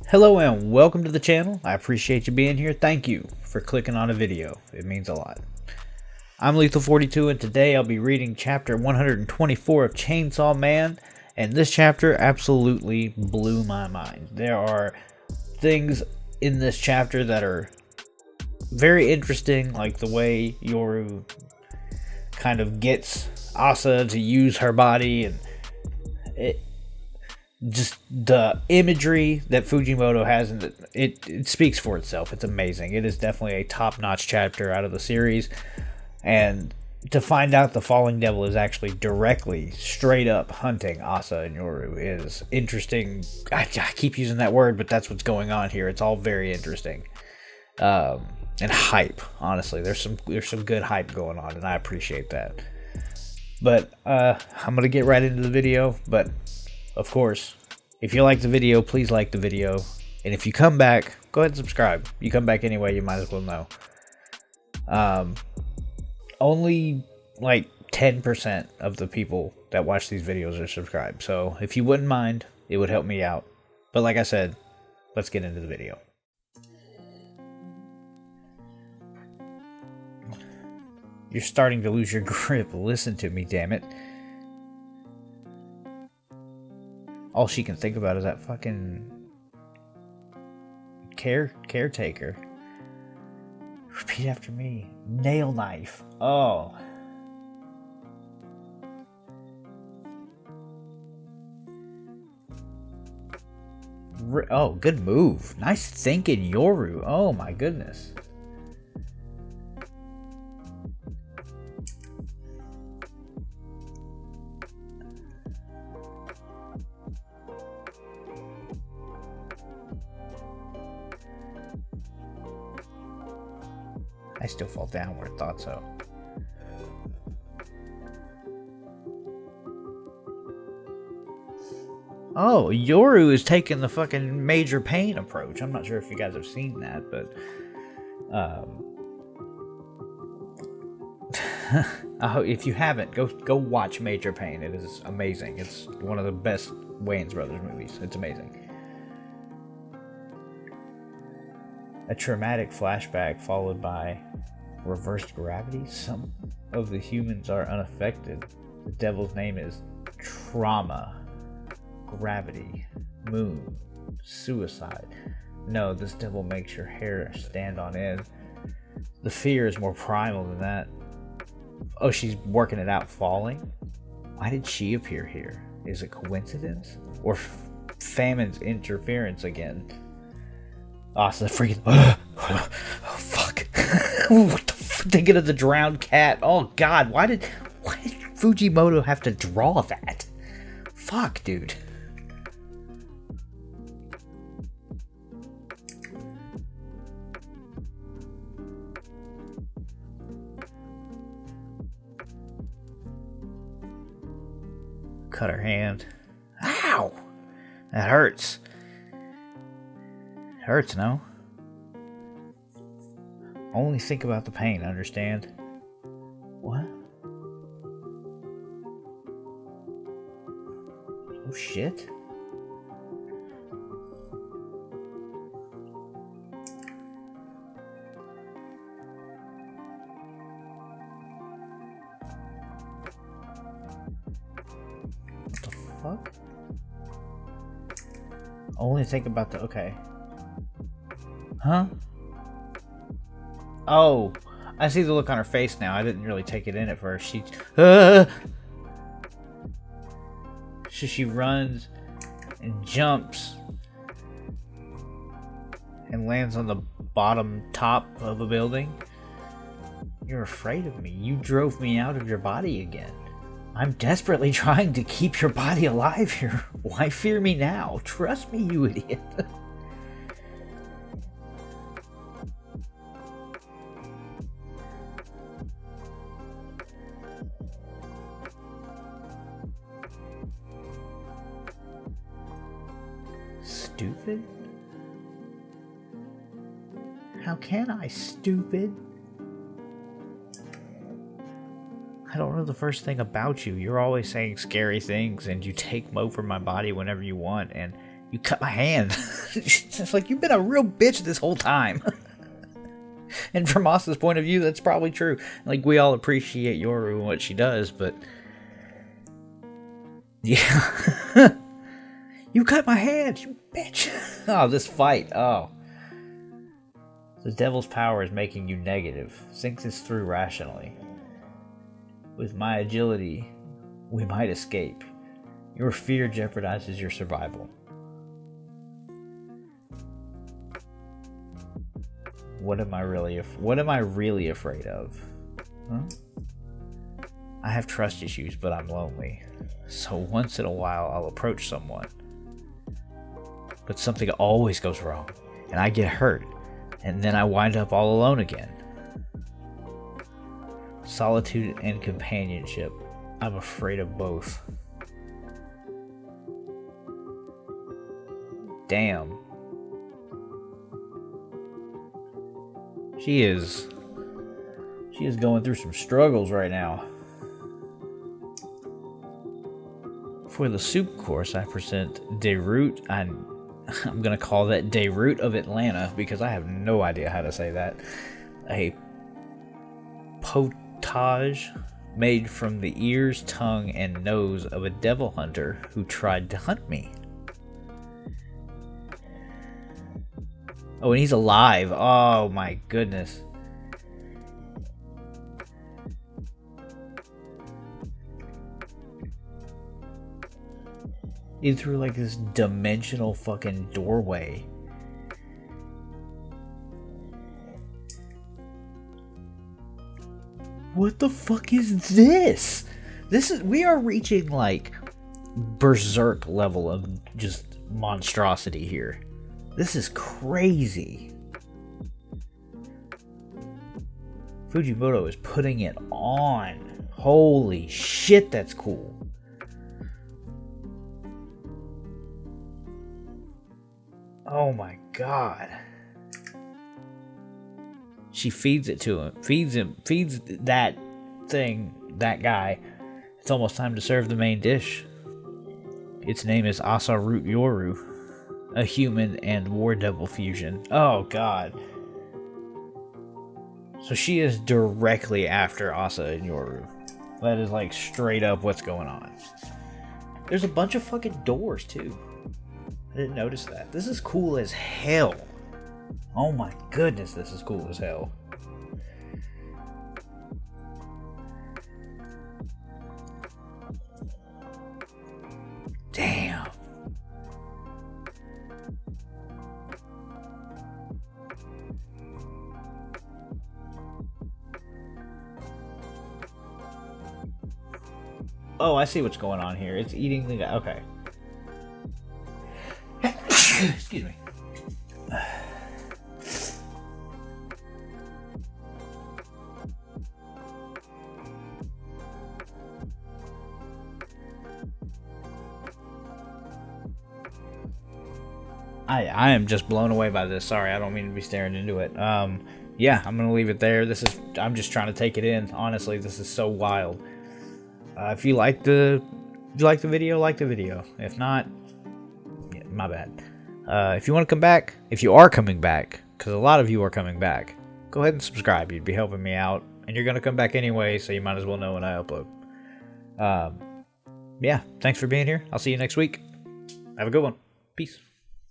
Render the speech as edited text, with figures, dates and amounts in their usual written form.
Hello and welcome to the channel. I appreciate you being here. Thank you for clicking on a video. It means a lot. I'm Lethal42 and today I'll be reading chapter 124 of Chainsaw Man, and this chapter absolutely blew my mind. There are things in this chapter that are very interesting, like the way Yoru kind of gets Asa to use her body, and just the imagery that Fujimoto has, and it speaks for itself. It's amazing. It is definitely a top-notch chapter out of the series, and to find out the Falling Devil is actually directly, straight up hunting Asa and Yoru is interesting. I keep using that word, but that's what's going on here. It's all very interesting, and hype. Honestly, there's some good hype going on, and I appreciate that. But I'm gonna get right into the video, but of course, if you like the video, please like the video. And if you come back, go ahead and subscribe. You come back anyway, you might as well know. Only like 10% of the people that watch these videos are subscribed. So if you wouldn't mind, it would help me out. But like I said, let's get into the video. You're starting to lose your grip. Listen to me, damn it. All she can think about is that fucking caretaker. Repeat after me. Nail knife. Oh. Oh, good move. Nice thinking, Yoru. Oh my goodness. I still fall downward, thought so. Oh, Yoru is taking the fucking major pain approach. I'm not sure if you guys have seen that, but if you haven't, go watch Major Pain. It is amazing. It's one of the best Wayans Brothers movies. It's amazing. A traumatic flashback followed by reversed gravity. Some of the humans are unaffected. The devil's name is trauma, gravity, moon, suicide. No, this devil makes your hair stand on end. The fear is more primal than that. Oh, she's working it out, falling? Why did she appear here? Is it coincidence? Or famine's interference again? Asa freaking. Oh, fuck. What the fuck? Thinking of the drowned cat. Oh, God. Why did Fujimoto have to draw that? Fuck, dude. Cut her hand. Ow! That hurts. Hurts, no? Only think about the pain, understand? What? Oh shit. What the fuck? Only think about the... okay. Huh? Oh, I see the look on her face now. I didn't really take it in at first. She runs and jumps and lands on the bottom top of a building. You're afraid of me. You drove me out of your body again. I'm desperately trying to keep your body alive here. Why fear me now? Trust me, you idiot. Stupid? How can I, stupid? I don't know the first thing about you. You're always saying scary things, and you take over my body whenever you want, and You cut my hand. It's like, you've been a real bitch this whole time. And from Asa's point of view, that's probably true. Like, we all appreciate Yoru and what she does, but... yeah. You cut my hand, you bitch. Oh, this fight. Oh. The devil's power is making you negative. Think this through rationally. With my agility, we might escape. Your fear jeopardizes your survival. What am I really afraid of? Huh? I have trust issues, but I'm lonely. So once in a while, I'll approach someone. But something always goes wrong, and I get hurt, and then I wind up all alone again. Solitude and companionship. I'm afraid of both. Damn. She is going through some struggles right now. For the soup course, I present Deroute. I'm going to call that Deroute of Atlanta because I have no idea how to say that. A potage made from the ears, tongue, and nose of a devil hunter who tried to hunt me. Oh, and he's alive. Oh my goodness. In through like this dimensional fucking doorway. What the fuck is this? We are reaching like berserk level of just monstrosity here. This is crazy. Fujimoto is putting it on. Holy shit, that's cool. Oh my god. She feeds it to him. Feeds that thing, that guy. It's almost time to serve the main dish. Its name is Asa Root Yoru, a human and war devil fusion. Oh god. So she is directly after Asa and Yoru. That is like straight up what's going on. There's a bunch of fucking doors too. I didn't notice that. This is cool as hell. Oh my goodness, this is cool as hell. Damn. Oh, I see what's going on here. It's eating the guy. Okay. Excuse me. I am just blown away by this. Sorry, I don't mean to be staring into it. Yeah, I'm gonna leave it there. I'm just trying to take it in. Honestly, this is so wild. If you like the video, like the video. If not, yeah, my bad. If you want to come back, if you are coming back, because a lot of you are coming back, go ahead and subscribe. You'd be helping me out, and you're gonna come back anyway, so you might as well know when I upload. Yeah, thanks for being here. I'll see you next week. Have a good one. Peace.